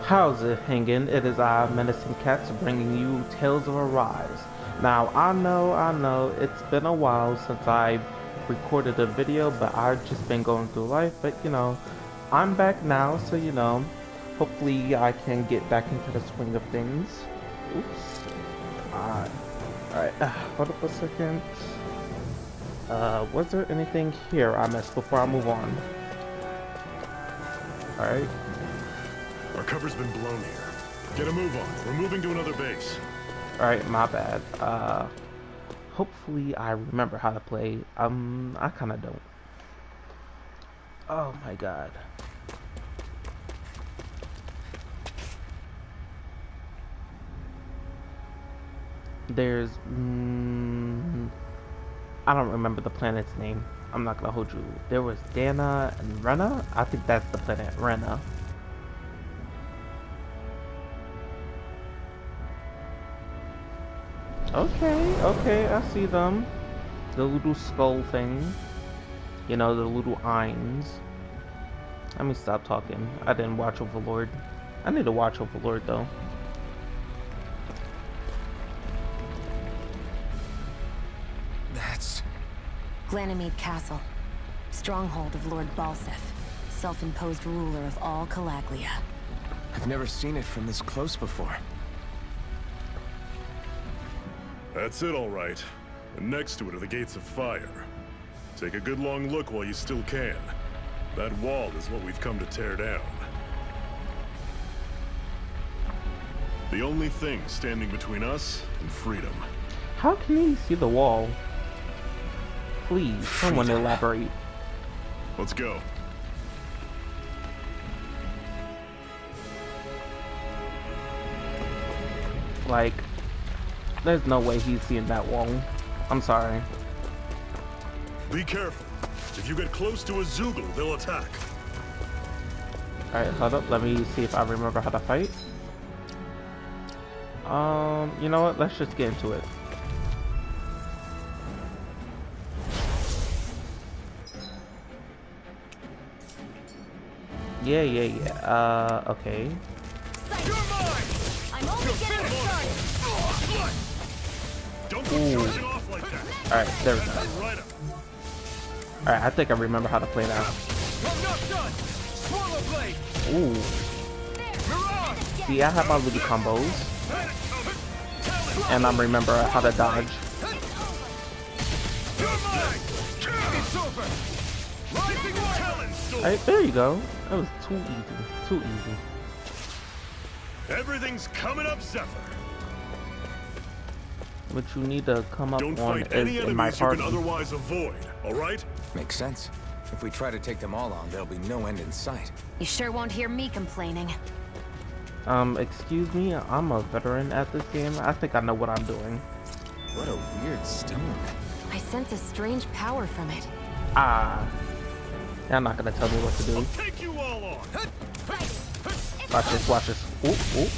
How's it hanging? It is I, Menacing Cats, bringing you Tales of Arise. Now, I know, it's been a while since I recorded a video, but I've just been going through life. But, I'm back now, so, hopefully I can get back into the swing of things. Oops. Alright, hold up a second. Was there anything here I missed before I move on? Alright. Our cover's been blown here. Get a move on. We're moving to another base. Alright, my bad. Hopefully I remember how to play. I kinda don't. Oh my god. There's... I don't remember the planet's name. I'm not gonna hold you. There was Dana and Rena? I think that's the planet, Rena. Okay, I see them. The little skull thing. The little eyes. Let me stop talking. I didn't watch Overlord. I need to watch Overlord though. That's... Glanimede Castle. Stronghold of Lord Balseph. Self-imposed ruler of all Calaglia. I've never seen it from this close before. That's it, all right. And next to it are the Gates of Fire. Take a good long look while you still can. That wall is what we've come to tear down. The only thing standing between us and freedom. How can he see the wall? Please, someone elaborate. Let's go. Like, there's no way he's seeing that wall. I'm sorry. Be careful. If you get close to a Zoogle, they'll attack. Alright, hold up. Let me see if I remember how to fight. You know what? Let's just get into it. Yeah. Okay. You're mine! I'm only getting started. Don't go charging off like that. Alright, there we go. Right up. Alright, I think I remember how to play now. I'm not done. Swallow blade. Ooh. Mirage. See, I have my little combos. And I remember how to dodge. You're mine. It's over. Rising talent storm. Alright, there you go. That was too easy. Too easy. Everything's coming up, Zephyr. What you need to come up Don't on fight any is in my enemies you party. can otherwise avoid, all right? Makes sense. If we try to take them all on, there'll be no end in sight. You sure won't hear me complaining. Excuse me, I'm a veteran at this game. I think I know what I'm doing. What a weird stone. I sense a strange power from it. You're not gonna tell me what to do. I'll take you all on. Watch this. Ooh.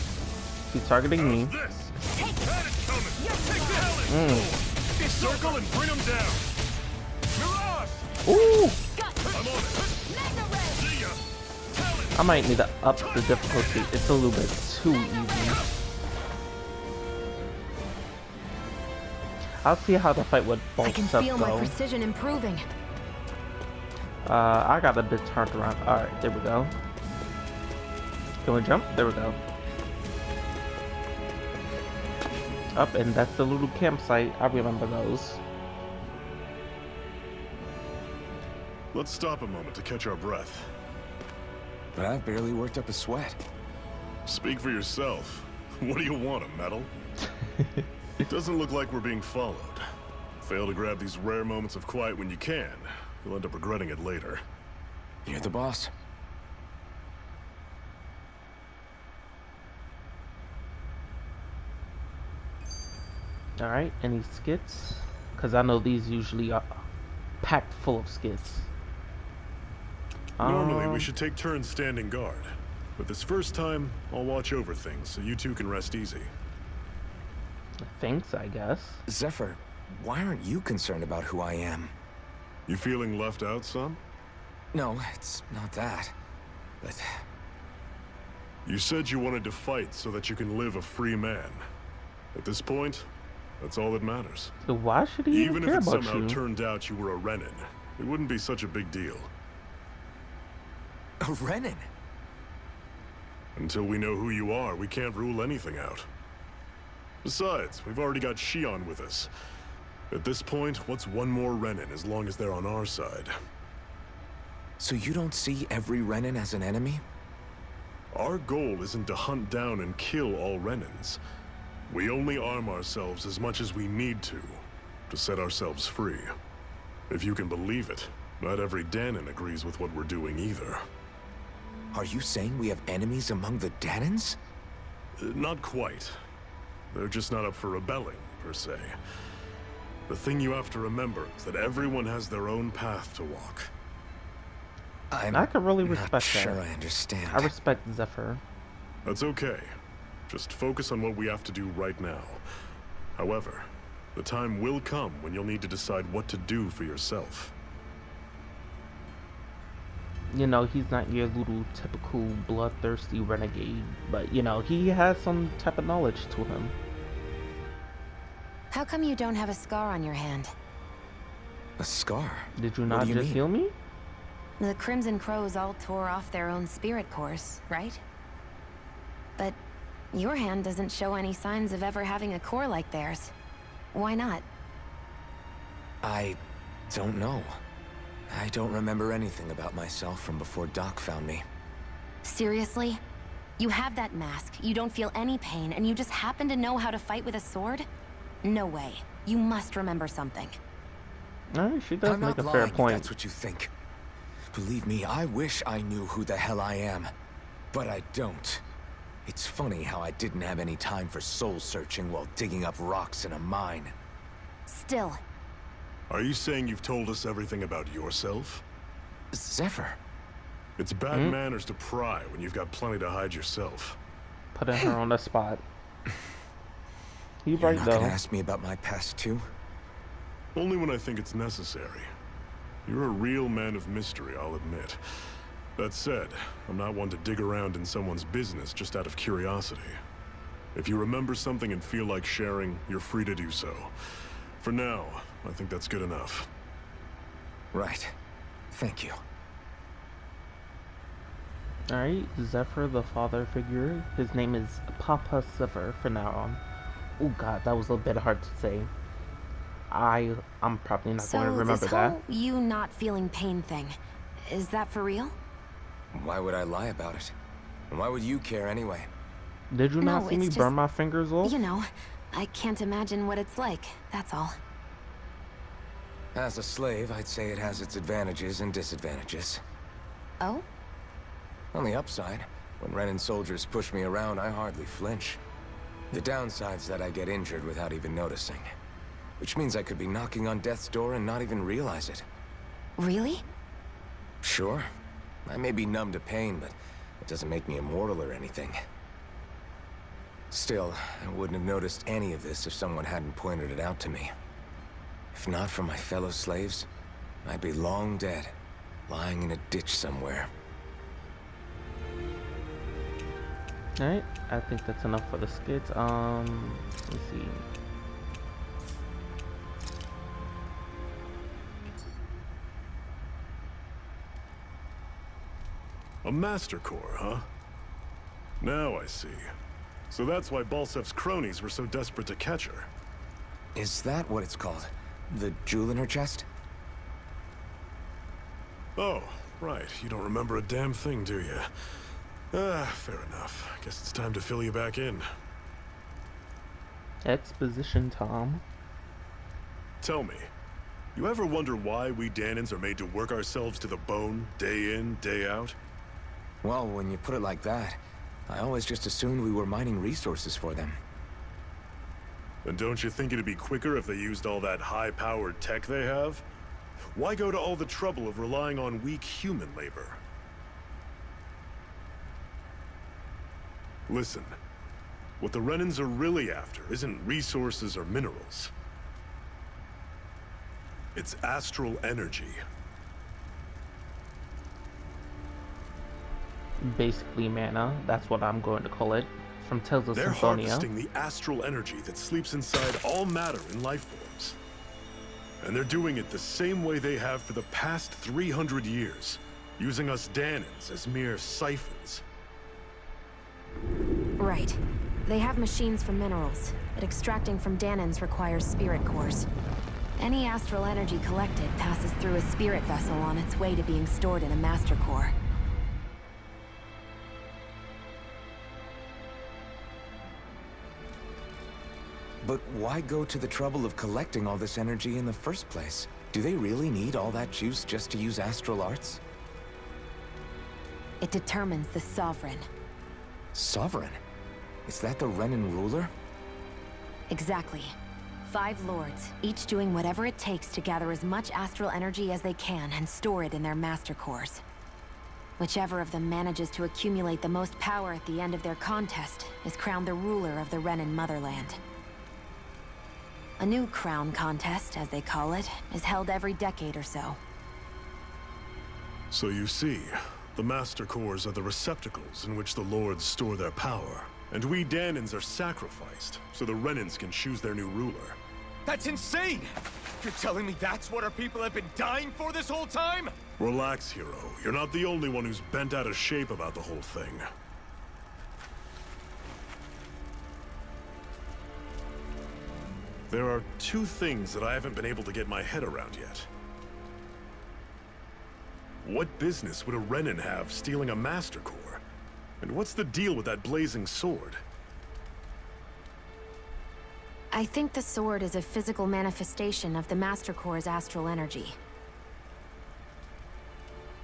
He's targeting me. This. Had it coming. Take the Circle and bring them down. Mirage. Ooh! I'm on it. See ya. Talent. I might need to up the difficulty. It's a little bit too easy. I'll see how the fight with I can both feel my go. precision improving. I got a bit turned around. Alright, there we go. Can we jump? There we go. Up, and that's the little campsite. I remember those. Let's stop a moment to catch our breath. But I've barely worked up a sweat. Speak for yourself. What do you want, a medal? Doesn't look like we're being followed. Fail to grab these rare moments of quiet when you can. You'll end up regretting it later. You're the boss. Alright, any skits? Because I know these usually are packed full of skits. Normally, we should take turns standing guard. But this first time, I'll watch over things so you two can rest easy. Thanks, I guess. Zephyr, why aren't you concerned about who I am? You feeling left out, son? No, it's not that. But You said you wanted to fight so that you can live a free man. At this point, that's all that matters. So why should he even Even if care it about somehow you? turned out you were a Renin, it wouldn't be such a big deal. A Renin? Until we know who you are, we can't rule anything out. Besides, we've already got Shion with us. At this point, what's one more Renin as long as they're on our side? So you don't see every Renin as an enemy? Our goal isn't to hunt down and kill all Renins. We only arm ourselves as much as we need to set ourselves free. If you can believe it, not every Danon agrees with what we're doing either. Are you saying we have enemies among the Danons? Not quite. They're just not up for rebelling, per se. The thing you have to remember is that everyone has their own path to walk. I can really not respect sure that. I understand. I respect Zephyr. That's okay. Just focus on what we have to do right now. However, the time will come when you'll need to decide what to do for yourself. You know, he's not your little typical bloodthirsty renegade, but you know, he has some type of knowledge to him. How come you don't have a scar on your hand? A scar? Did you What not do you just mean? heal me? The Crimson Crows all tore off their own spirit cores, right? But your hand doesn't show any signs of ever having a core like theirs. Why not? I don't know. I don't remember anything about myself from before Doc found me. Seriously? You have that mask, you don't feel any pain, and you just happen to know how to fight with a sword? No way. You must remember something. Alright, she does I'm make not a fair lying if point. that's what you think. Believe me, I wish I knew who the hell I am. But I don't. It's funny how I didn't have any time for soul searching while digging up rocks in a mine. Still, Are you saying you've told us everything about yourself? Zephyr. It's bad manners to pry when you've got plenty to hide yourself. Putting her on the spot. He's You're right not though. gonna ask me about my past too? Only when I think it's necessary. You're a real man of mystery, I'll admit. That said, I'm not one to dig around in someone's business just out of curiosity. If you remember something and feel like sharing, you're free to do so. For now, I think that's good enough. Right. Thank you. Alright, Zephyr, the father figure. His name is Papa Zephyr from now on. Oh god, that was a bit hard to say. I'm probably not going to remember this that. whole you not feeling pain thing, is that for real? Why would I lie about it? And why would you care anyway? Did you not No, see me it's burn just- my fingers off? You know, I can't imagine what it's like, that's all. As a slave, I'd say it has its advantages and disadvantages. Oh? On the upside, when Renin soldiers push me around, I hardly flinch. The downside's that I get injured without even noticing. Which means I could be knocking on death's door and not even realize it. Really? Sure. I may be numb to pain, but it doesn't make me immortal or anything. Still, I wouldn't have noticed any of this if someone hadn't pointed it out to me. If not for my fellow slaves, I'd be long dead, lying in a ditch somewhere. Alright, I think that's enough for the skits. Let's see. A Master Core, huh? Now I see. So that's why Balsef's cronies were so desperate to catch her. Is that what it's called? The jewel in her chest? Oh, right. You don't remember a damn thing, do you? Fair enough. Guess it's time to fill you back in. Exposition Tom. Tell me, you ever wonder why we Danons are made to work ourselves to the bone, day in, day out? Well, when you put it like that, I always just assumed we were mining resources for them. And don't you think it'd be quicker if they used all that high-powered tech they have? Why go to all the trouble of relying on weak human labor? Listen, what the Renins are really after isn't resources or minerals. It's astral energy. basically mana. That's what I'm going to call it. From Tales of They're Symphonia. harvesting the astral energy that sleeps inside all matter in life forms. And they're doing it the same way they have for the past 300 years, using us Dahnans as mere siphons. Right. They have machines for minerals, but extracting from Dahnans requires spirit cores. Any astral energy collected passes through a spirit vessel on its way to being stored in a master core. But why go to the trouble of collecting all this energy in the first place? Do they really need all that juice just to use astral arts? It determines the Sovereign. Sovereign? Is that the Renan ruler? Exactly. 5 lords, each doing whatever it takes to gather as much astral energy as they can and store it in their master cores. Whichever of them manages to accumulate the most power at the end of their contest is crowned the ruler of the Renan motherland. A new crown contest, as they call it, is held every decade or so. So you see, the Master Cores are the receptacles in which the Lords store their power. And we Dahnans are sacrificed, so the Renans can choose their new ruler. That's insane! You're telling me that's what our people have been dying for this whole time? Relax, hero. You're not the only one who's bent out of shape about the whole thing. There are 2 things that I haven't been able to get my head around yet. What business would a Renan have stealing a Master Core? And what's the deal with that blazing sword? I think the sword is a physical manifestation of the Master Core's astral energy.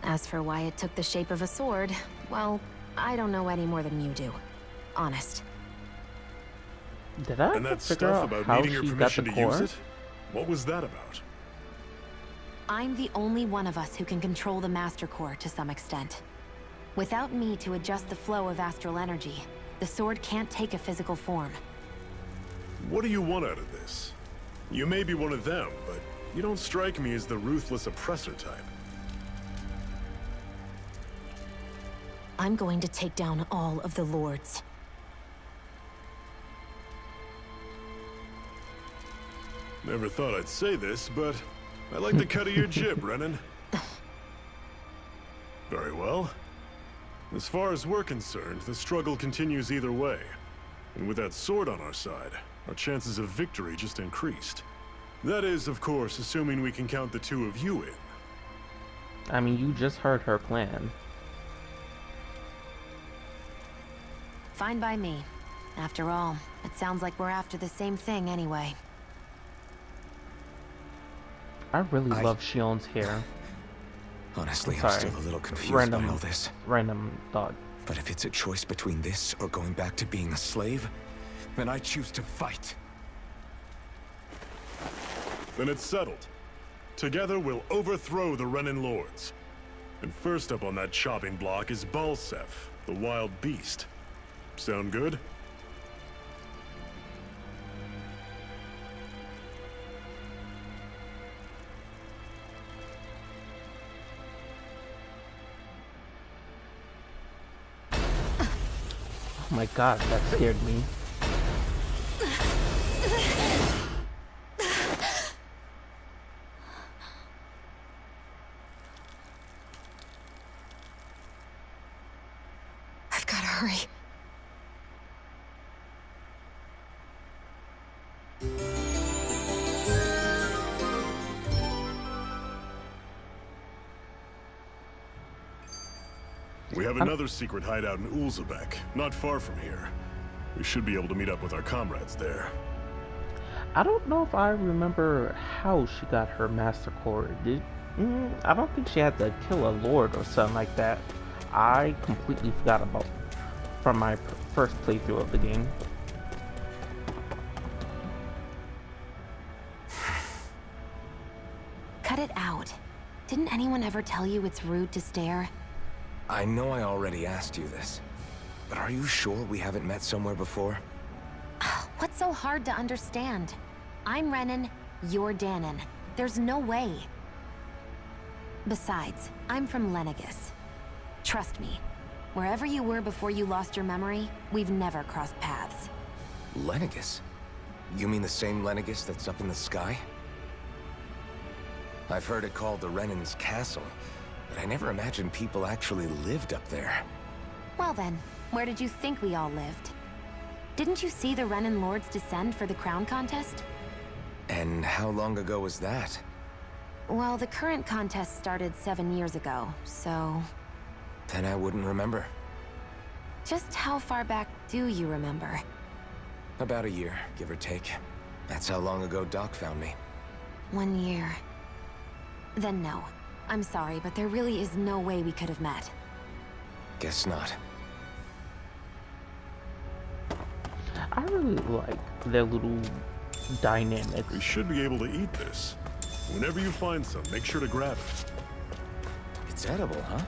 As for why it took the shape of a sword, well, I don't know any more than you do. Honest. Did I And ever that figure stuff out about how needing she your got the permission to core? use it? What was that about? I'm the only one of us who can control the Master Core to some extent. Without me to adjust the flow of astral energy, the sword can't take a physical form. What do you want out of this? You may be one of them, but you don't strike me as the ruthless oppressor type. I'm going to take down all of the lords. Never thought I'd say this, but I like the cut of your jib, Renan. Very well. As far as we're concerned, the struggle continues either way. And with that sword on our side, our chances of victory just increased. That is, of course, assuming we can count the 2 of you in. I mean, you just heard her plan. Fine by me. After all, it sounds like we're after the same thing anyway. I really love Shion's hair. Honestly, I'm Sorry. still a little confused Random. by all this. Random thought. But if it's a choice between this or going back to being a slave, then I choose to fight. Then it's settled. Together we'll overthrow the Renan Lords. And first up on that chopping block is Balseph, the wild beast. Sound good? Oh my god, that scared me. I've gotta hurry. We have another secret hideout in Ulzebek, not far from here. We should be able to meet up with our comrades there. I don't know if I remember how she got her Master Core. I don't think she had to kill a lord or something like that. I completely forgot about from my first playthrough of the game. Cut it out. Didn't anyone ever tell you it's rude to stare? I know I already asked you this, but are you sure we haven't met somewhere before? What's so hard to understand? I'm Renan, you're Dahnan. There's no way. Besides, I'm from Lenegis. Trust me, Wherever you were before you lost your memory, we've never crossed paths. Lenegus? You mean the same Lenegus that's up in the sky? I've heard it called the Renan's Castle, but I never imagined people actually lived up there. Well then, where did you think we all lived? Didn't you see the Renan Lords descend for the crown contest? And how long ago was that? Well, the current contest started 7 years ago, so... Then I wouldn't remember. Just how far back do you remember? About a year, give or take. That's how long ago Doc found me. 1 year. Then no. I'm sorry, but there really is no way we could have met. Guess not. I really like their little dynamics. We should be able to eat this. Whenever you find some, make sure to grab it. It's edible, huh?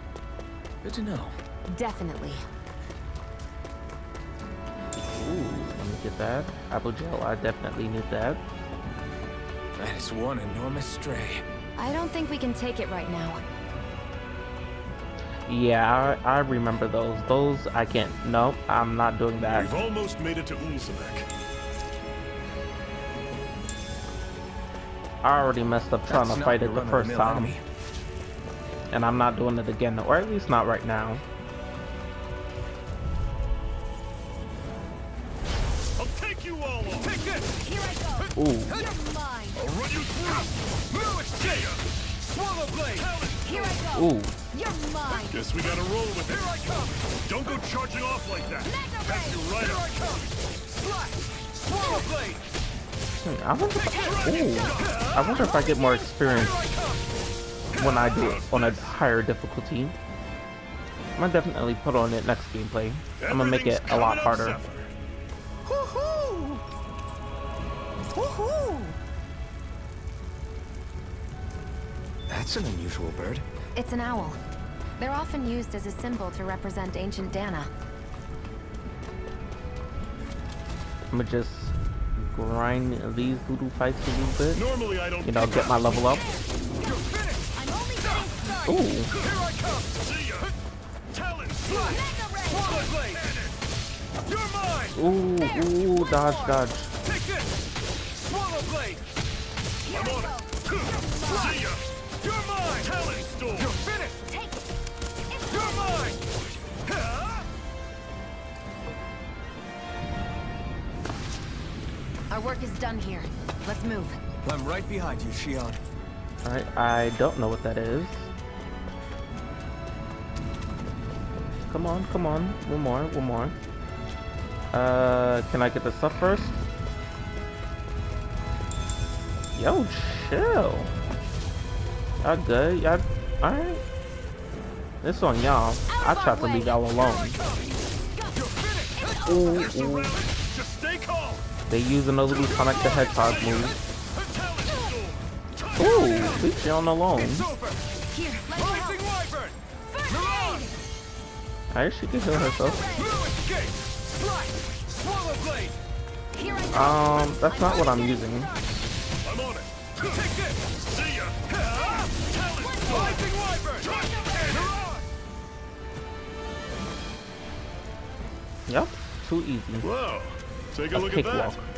Good to know. Definitely. Ooh, let me get that. Apple gel, I definitely need that. That is one enormous stray. I don't think we can take it right now. Yeah, I remember those. Those I can't. Nope, I'm not doing that. We've almost made it to Ulzebek. I already messed up trying That's to not fight your it the first run-of-the-mill time. enemy. And I'm not doing it again, or at least not right now. I'll take you all on. Take this! Here I go! Ooh. You're mine! I'll run you through. Lewis, Swallow Blade! Here I go! Ooh. You're mine! Guess we gotta roll with it. Here I come! Don't go charging off like that. Mega Back you right Here I up. come! Slash! Swallow Blade! I wonder if, ooh. I wonder if I get more experience Here I come! when I do it on a higher difficulty. I'm gonna definitely put on it next gameplay. I'm gonna make it a lot harder. Woohoo! Woohoo! That's an unusual bird. It's an owl. They're often used as a symbol to represent ancient Dana. I'm gonna just grind these voodoo fights a little bit. Normally I don't. You know, get my level up. You're finished! I'm only getting started! Ooh. Here I come! See ya. Talon. Slash! Swallow Blade! You're mine! Ooh, dodge. Take this! Swallow Blade! I'm on it. See ya. You're mine! Talon storm. You're finished! Take it! You're mine! Our work is done here. Let's move. I'm right behind you, Shion. Alright, I don't know what that is. Come on. One more. Can I get this up first? Yo, chill. Y'all good? Y'all alright? This on y'all. I tried to leave y'all alone. Ooh. Just stay calm. They using a little Sonic the Hedgehog move. Ooh, leave Shion alone. It's over! Here, let me help. Rising Wyvern! First Milan! aid! Alright, she can heal herself. Lewis Gate! Slash! Swallow Blade! Here I go. That's not what I'm using. I'm on it. Take this! See ya. Talon storm. Rising Wyvern! Milan! Yep, too easy. Whoa. Take a A look at that. cakewalk.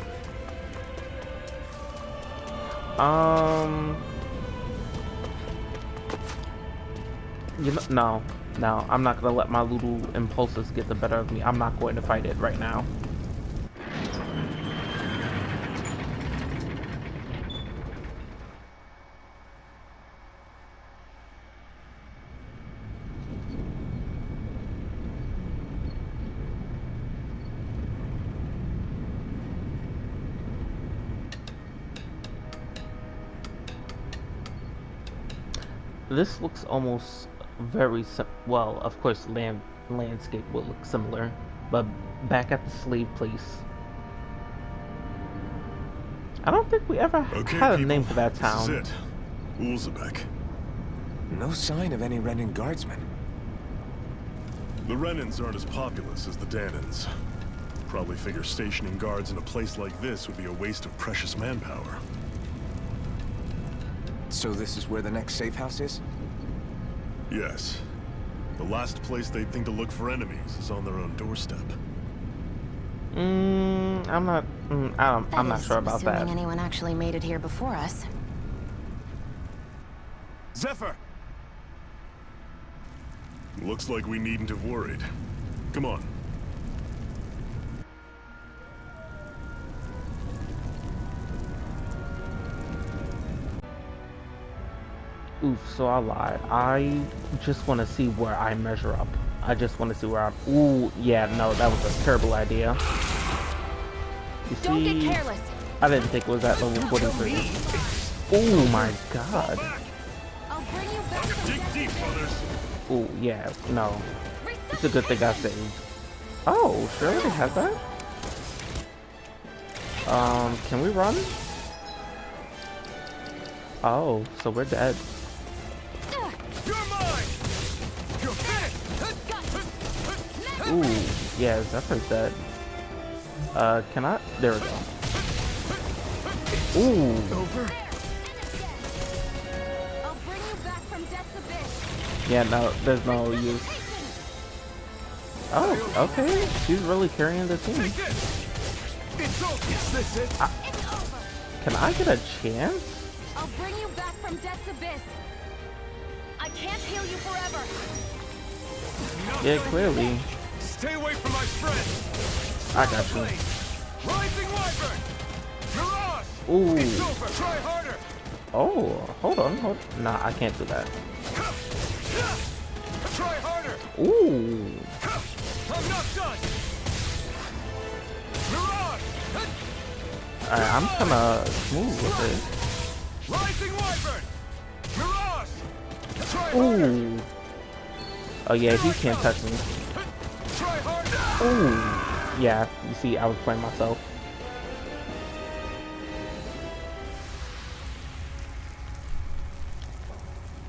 You know, no, I'm not gonna let my little impulses get the better of me. I'm not going to fight it right now. This looks almost very well. Of course, landscape will look similar, but back at the slave place. I don't think we ever Okay, had a people, name for that town. This is it. Ulzebek. No sign of any Renan guardsmen. The Renans aren't as populous as the Danans. Probably figure stationing guards in a place like this would be a waste of precious manpower. So this is where the next safe house is? Yes. The last place they'd think to look for enemies is on their own doorstep. I'm not. I'm not sure about that. Assuming anyone actually made it here before us. Zephyr! Looks like we needn't have worried. Come on. Oof, so I lied. I just want to see where I measure up. I just want to see where I'm. Ooh, yeah, no, that was a terrible idea. You Don't see, get careless. I didn't think it was at level 43. Oh my god. I'll bring you back from Dig deep, brothers. Ooh, yeah, no. It's a good thing I saved. Oh, sure, they have that. Can we run? Oh, so we're dead. You're mine! You're finished! Ooh, yeah, Zephyr's dead. Can I? There we go. Ooh. Over? I'll bring you back from death's abyss. Yeah, no, there's no use. Oh, okay. She's really carrying the team. Take this! It's over! Is this it? It's over. Can I get a chance? I'll bring you back from death's abyss. I can't heal you forever. Yeah, clearly. Stay away from my friend! I got you. Rising Wyvern! Mirage! Ooh. It's over! Try harder! Oh, hold on. Nah, I can't do that. Try harder! Ooh. I'm not done! Mirage! Alright, I'm kinda smooth with Rising Wyvern! Mirage! Try it. harder! Ooh. Oh yeah, he can't touch me. Try harder! Ooh. Yeah, you see, I was playing myself.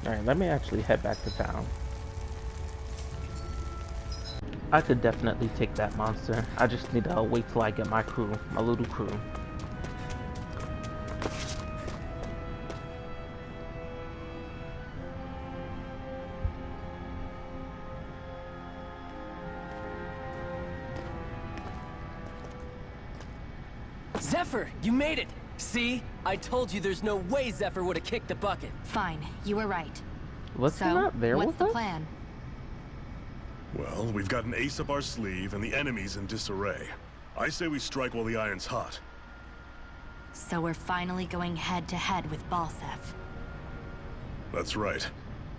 Alright, let me actually head back to town. I could definitely take that monster. I just need to wait till I get my crew, my little crew. Zephyr, you made it! See? I told you there's no way Zephyr would have kicked the bucket. Fine, you were right. Was he So, not there what's with the us? plan? Well, we've got an ace up our sleeve, and the enemy's in disarray. I say we strike while the iron's hot. So we're finally going head to head with Balseph. That's right.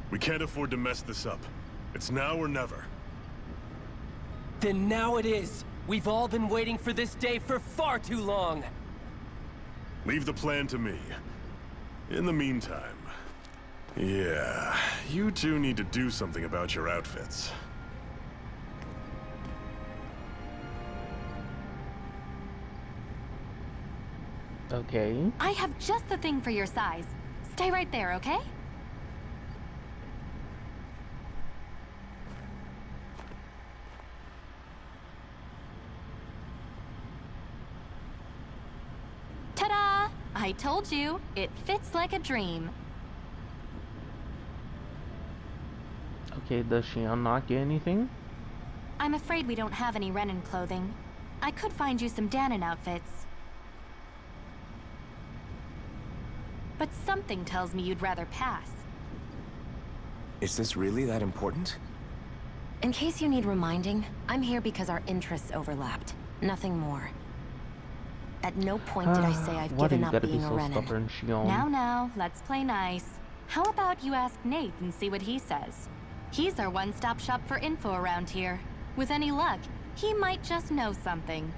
We can't afford to mess this up. It's now or never. Then now it is! We've all been waiting for this day for far too long! Leave the plan to me. In the meantime... Yeah, you two need to do something about your outfits. Okay. I have just the thing for your size. Stay right there, okay? Ta-da! I told you, it fits like a dream. Okay, does she unlock anything? I'm afraid we don't have any Renan clothing. I could find you some Danon outfits. But something tells me you'd rather pass. Is this really that important? In case you need reminding, I'm here because our interests overlapped. Nothing more. At no point did I say I've Why do given you up gotta be being a so Renan. stubborn, Shion? Now, let's play nice. How about you ask Nate and see what he says? He's our one-stop shop for info around here. With any luck, he might just know something.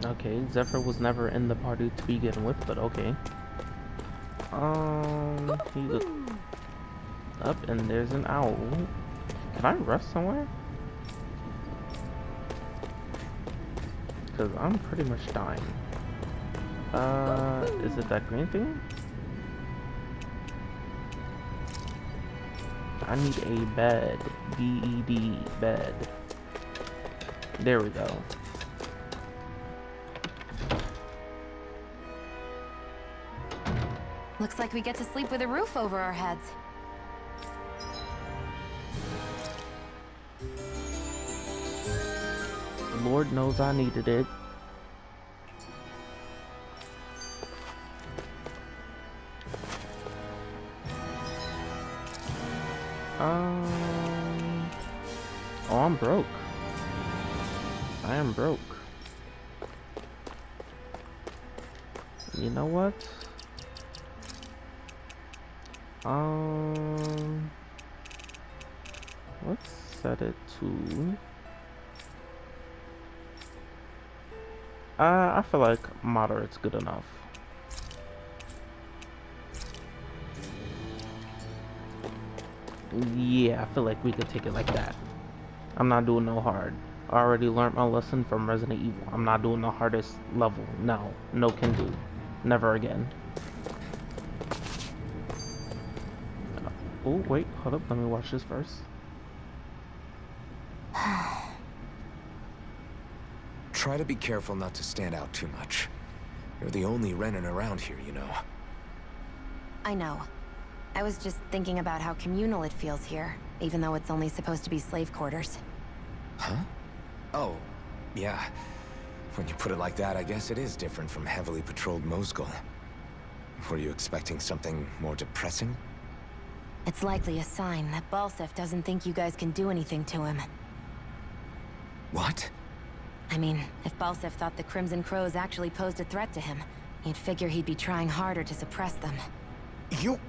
Okay, Zephyr was never in the party to begin with, but okay. He's up and there's an owl. Can I rest somewhere? Because I'm pretty much dying. Is it that green thing? I need a bed. B-E-D, bed. There we go. Looks like we get to sleep with a roof over our heads. Lord knows I needed it. Oh, I'm broke. I am broke. You know what? Let's set it to... I feel like moderate's good enough. Yeah, I feel like we could take it like that. I'm not doing no hard. I already learned my lesson from Resident Evil. I'm not doing the hardest level. No. No can do. Never again. Oh, wait. Hold up. Let me watch this first. Try to be careful not to stand out too much. You're the only Renan around here, you know. I know. I was just thinking about how communal it feels here, even though it's only supposed to be slave quarters. Huh? Oh, yeah. When you put it like that, I guess it is different from heavily patrolled Mosgul. Were you expecting something more depressing? It's likely a sign that Balsef doesn't think you guys can do anything to him. What? I mean, if Balsef thought the Crimson Crows actually posed a threat to him, you'd figure he'd be trying harder to suppress them. You...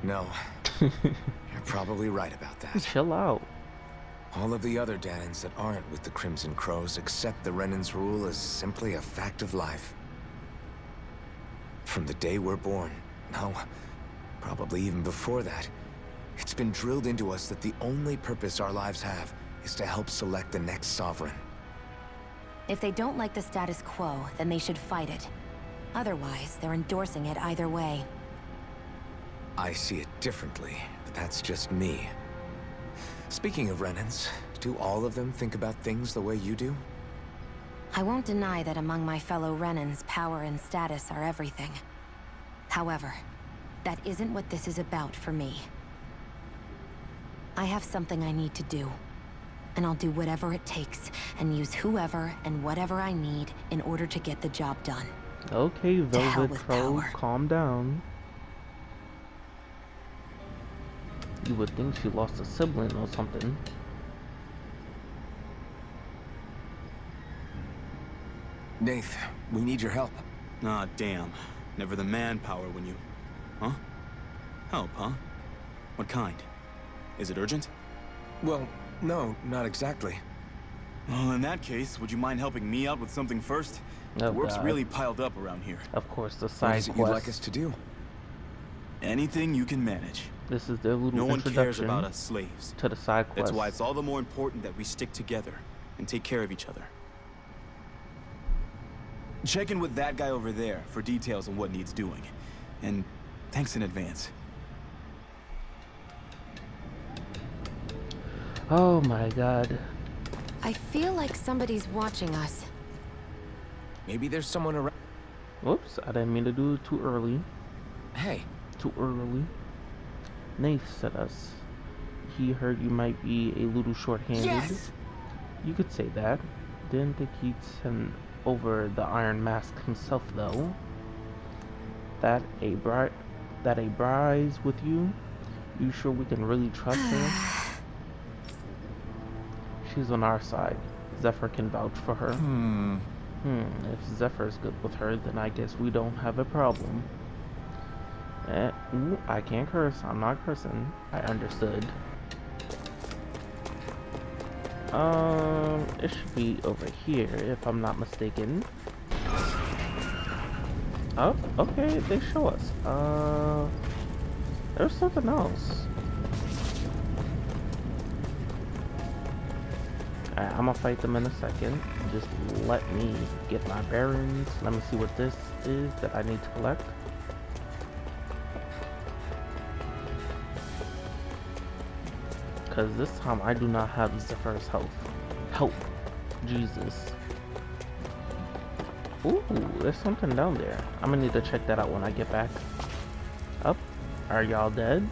No. You're probably right about that. Chill out. All of the other Danans that aren't with the Crimson Crows accept the Renan's rule as simply a fact of life. From the day we're born, no, probably even before that, it's been drilled into us that the only purpose our lives have is to help select the next sovereign. If they don't like the status quo, then they should fight it. Otherwise, they're endorsing it either way. I see it differently, but that's just me. Speaking of Renans, do all of them think about things the way you do? I won't deny that among my fellow Renans, power and status are everything. However, that isn't what this is about for me. I have something I need to do. And I'll do whatever it takes, and use whoever and whatever I need in order to get the job done. Okay, To hell Velvet with Crow, power. calm down. You would think she lost a sibling or something. Nath, we need your help. Ah, damn. Never the manpower when you... Huh? Help, huh? What kind? Is it urgent? Well, no, not exactly. Well, in that case, would you mind helping me out with something first? Oh, The work's God. really piled up around here. Of course, the What side is it you'd like quest. us to do? Anything you can manage. This is their little No one cares introduction about us slaves. to the side quest. That's why it's all the more important that we stick together and take care of each other. Check in with that guy over there for details on what needs doing. And thanks in advance. Oh my God. I feel like somebody's watching us. Maybe there's someone around. Whoops, I didn't mean to do it too early. Hey, Too early. Nath said us. He heard you might be a little short-handed. Yes! You could say that. Didn't think he'd send over the Iron Mask himself, though. That a bride's with you? You sure we can really trust her? She's on our side. Zephyr can vouch for her. If Zephyr's good with her, then I guess we don't have a problem. Ooh, I can't curse. I'm not cursing. I understood. It should be over here, if I'm not mistaken. Oh, okay, they show us. There's something else. Alright, I'm gonna fight them in a second. Just let me get my bearings. Let me see what this is that I need to collect. Because this time I do not have Zephyr's health. Help. Jesus. Ooh, there's something down there. I'm gonna need to check that out when I get back. Up. Are y'all dead?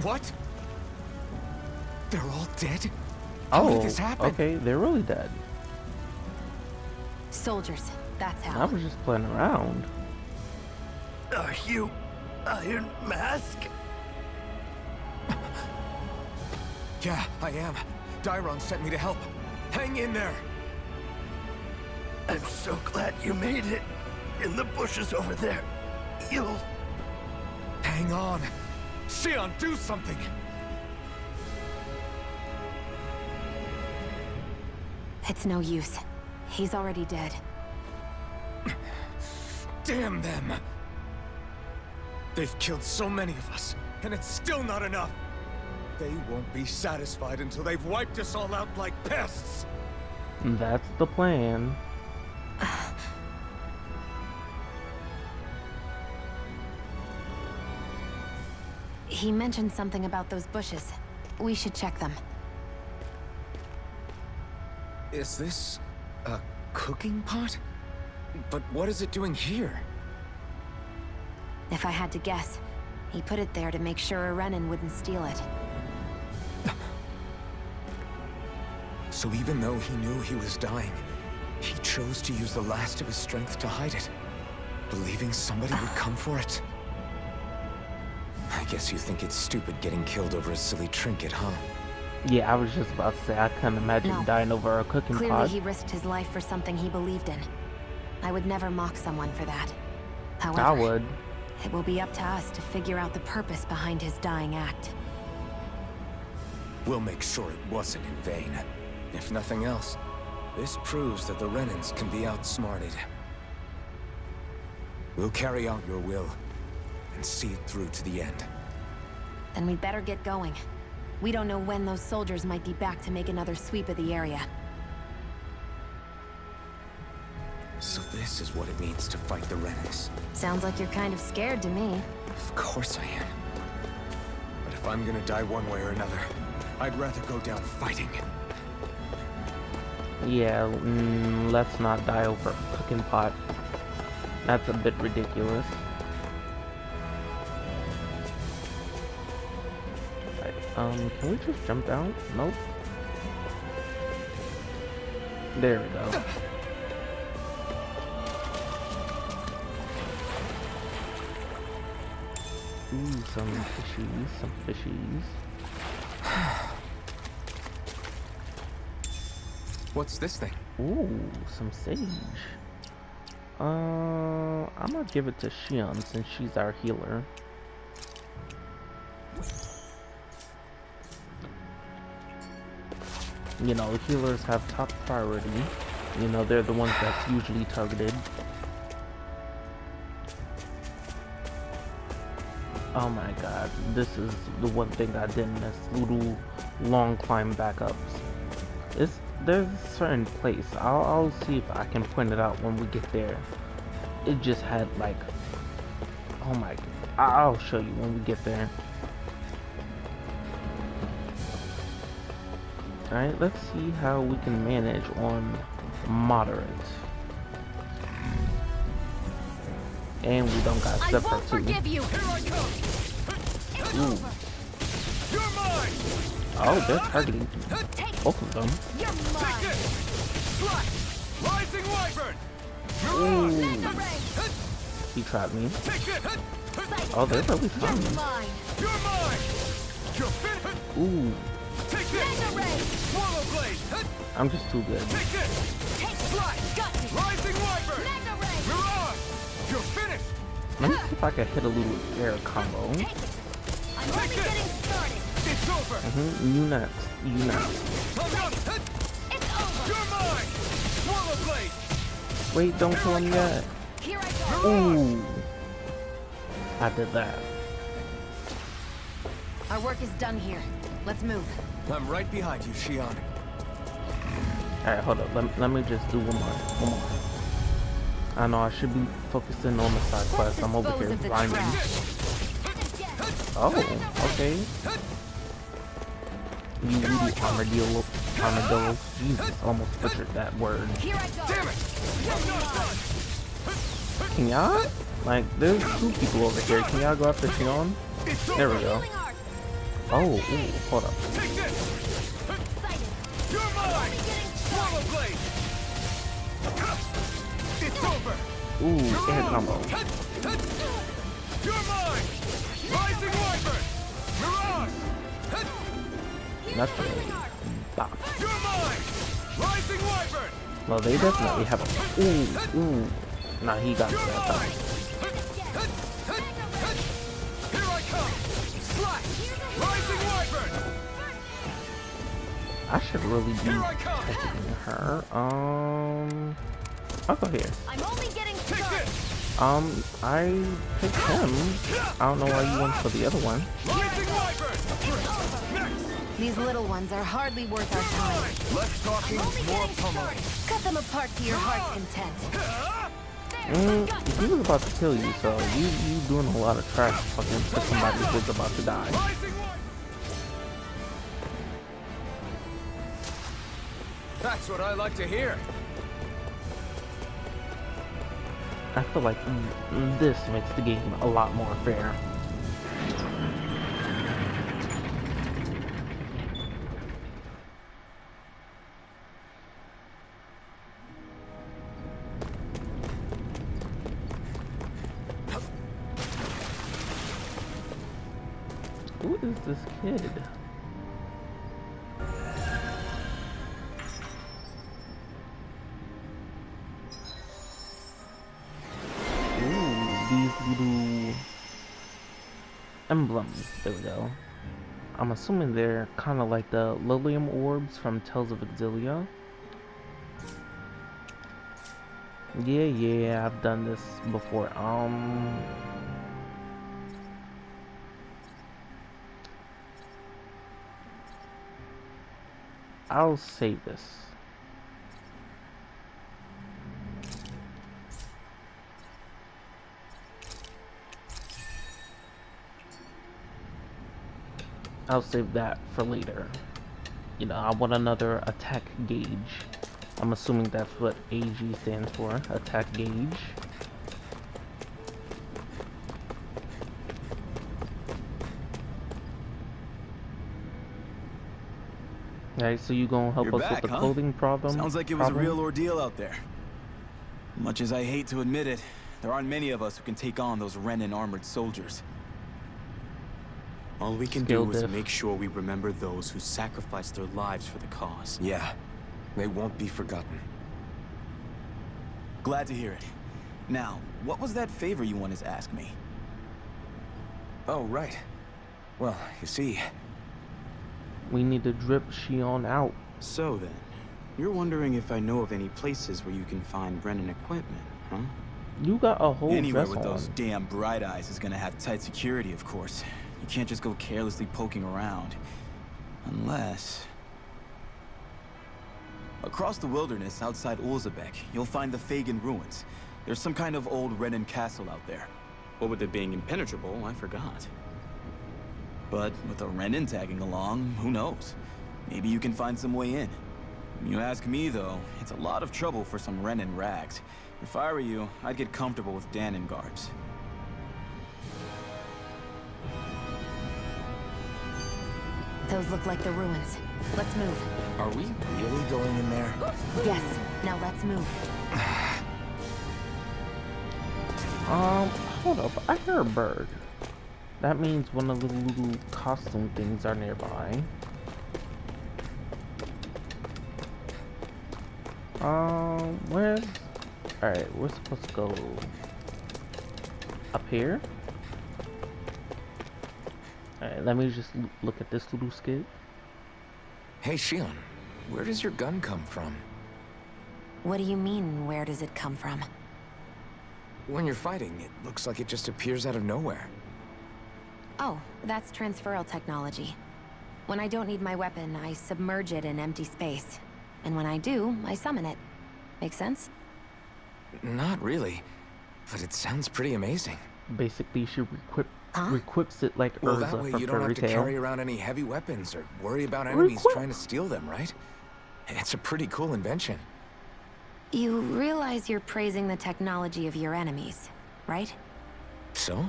What? They're all dead? How Oh, did this happen? okay, they're really dead. Soldiers, that's I how. was just playing around. Are you Iron Mask? Yeah, I am. Dairon sent me to help. Hang in there. I'm so glad you made it. In the bushes over there. You'll... Hang on. Shion, do something! It's no use. He's already dead. Damn them! They've killed so many of us, and it's still not enough! They won't be satisfied until they've wiped us all out like pests! That's the plan. He mentioned something about those bushes. We should check them. Is this a cooking pot? But what is it doing here? If I had to guess, he put it there to make sure a Renan wouldn't steal it. So even though he knew he was dying, he chose to use the last of his strength to hide it, believing somebody would come for it. I guess you think it's stupid getting killed over a silly trinket, huh? Yeah, I was just about to say, I couldn't imagine No. dying over a cooking Clearly pot. he risked his life for something he believed in. I would never mock someone for that. However, I would. it will be up to us to figure out the purpose behind his dying act. We'll make sure it wasn't in vain. If nothing else, this proves that the Renans can be outsmarted. We'll carry out your will, and see it through to the end. Then we'd better get going. We don't know when those soldiers might be back to make another sweep of the area. So this is what it means to fight the Renans. Sounds like you're kind of scared to me. Of course I am. But if I'm gonna die one way or another, I'd rather go down fighting. Yeah, let's not die over a cooking pot. That's a bit ridiculous. Right, can we just jump down? Nope. There we go. Ooh, some fishies, some fishies. What's this thing? Ooh, some sage. I'm gonna give it to Shion since she's our healer. You know, healers have top priority. You know, they're the ones that's usually targeted. Oh my god, this is the one thing I did miss. Little long climb backups. There's a certain place. I'll see if I can point it out when we get there. It just had like, oh my, I'll show you when we get there. Alright, let's see how we can manage on moderate. And we don't got I won't Zephyr too. forgive you! Ooh. You're mine! Oh, they're targeting both of them. You're mine! Take it! Strike! Rising Wyvern! Ooh, he trapped me. Take it! Oh, they're really fun. Mine! You're mine! You're finished! Ooh, Take it! Swallow Blade! I'm just too good. Take it! Strike! Got you! Rising Wyvern! Mirage! You're finished! Let me see if I can hit a little air combo. I'm only getting started! It's over! You next. You next. I'm done! It's over! You're mine! Swallow Blade! Wait, don't kill him yet. Here I go! Ooh. I did that. Our work is done here. Let's move. I'm right behind you, Shion. Alright, hold up. Let me just do one more. I know I should be focusing on the side quest. I'm over here Dispose of the grinding. trash. Oh, okay. You voodoo armadillo. Armadillo. Jesus, I almost butchered that word. Here I go. Damn it! Can y'all? Like, there's two people over here. Can y'all go after Shion? There we go. Oh, ooh, hold up. Take this! You're mine! Swallow blade! It's over! Ooh, air combo. You're mine! Rising Wyvern! Mirage! Nothing. Bop. You're mine! Rising Wyvern! Well, they definitely have a. Ooh. Nah, he got that time. Here I come! Slash! Rising Wyvern! I should really be Here I come! attacking her. I'll go here. I'm only getting Take started. this! I picked him. I don't know why you went for the other one. Rising Wyvern! Next! These little ones are hardly worth our time. Less talking, more pummeling. Cut them apart to your heart's content. He was about to kill you, so you doing a lot of trash fucking for somebody who's about to die. Rising Wyvern! That's what I like to hear. I feel like this makes the game a lot more fair. Who is this kid? These little emblems. There we go. I'm assuming they're kind of like the Lilium orbs from Tales of Exilia. Yeah, I've done this before. I'll save this. I'll save that for later. You know, I want another attack gauge. I'm assuming that's what AG stands for, attack gauge. Alright, so you gonna help You're us back, with the huh? clothing problem? Sounds like it was a real ordeal out there. Much as I hate to admit it, there aren't many of us who can take on those Renan armored soldiers. All we can Skill do is diff. make sure we remember those who sacrificed their lives for the cause. Yeah, they won't be forgotten. Glad to hear it. Now, what was that favor you wanted to ask me? Oh, right. Well, you see, We need to drip Shion out. So then, you're wondering if I know of any places where you can find Renan equipment, huh? You got a whole Anywhere dress with on. those damn bright eyes is gonna have tight security, of course. You can't just go carelessly poking around. Unless... Across the wilderness outside Ulzebek, you'll find the Fagan ruins. There's some kind of old Renan castle out there. What with it being impenetrable, I forgot. But with a Renan tagging along, who knows? Maybe you can find some way in. You ask me, though, it's a lot of trouble for some Renan rags. If I were you, I'd get comfortable with Danon garbs. Those look like the ruins. Let's move. are we really going in there? Yes, now let's move. Hold up. I hear a bird. That means one of the little costume things are nearby. Where's... Alright, we're supposed to go... up here? Alright, let me just look at this little skit. Hey, Shion, where does your gun come from? What do you mean, where does it come from? When you're fighting, it looks like it just appears out of nowhere. Oh, that's transferal technology. When I don't need my weapon, I submerge it in empty space. And when I do, I summon it. Make sense? Not really, but it sounds pretty amazing. Basically, she Huh? equips it like Well, Urza that way from you don't Fairy have to Tail. carry around any heavy weapons or worry about enemies Equip. trying to steal them, right? It's a pretty cool invention. You realize you're praising the technology of your enemies, right? So,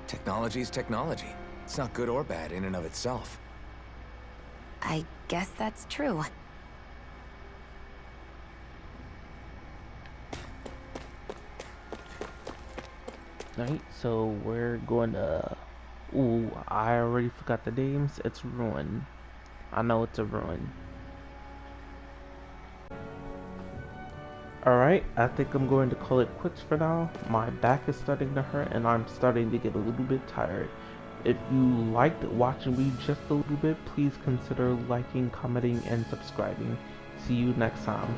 technology is technology. It's not good or bad in and of itself. I guess that's true. Right, so we're going to... Ooh, I already forgot the names. It's Ruin. I know it's a Ruin. Alright, I think I'm going to call it quits for now. My back is starting to hurt and I'm starting to get a little bit tired. If you liked watching me just a little bit, please consider liking, commenting, and subscribing. See you next time.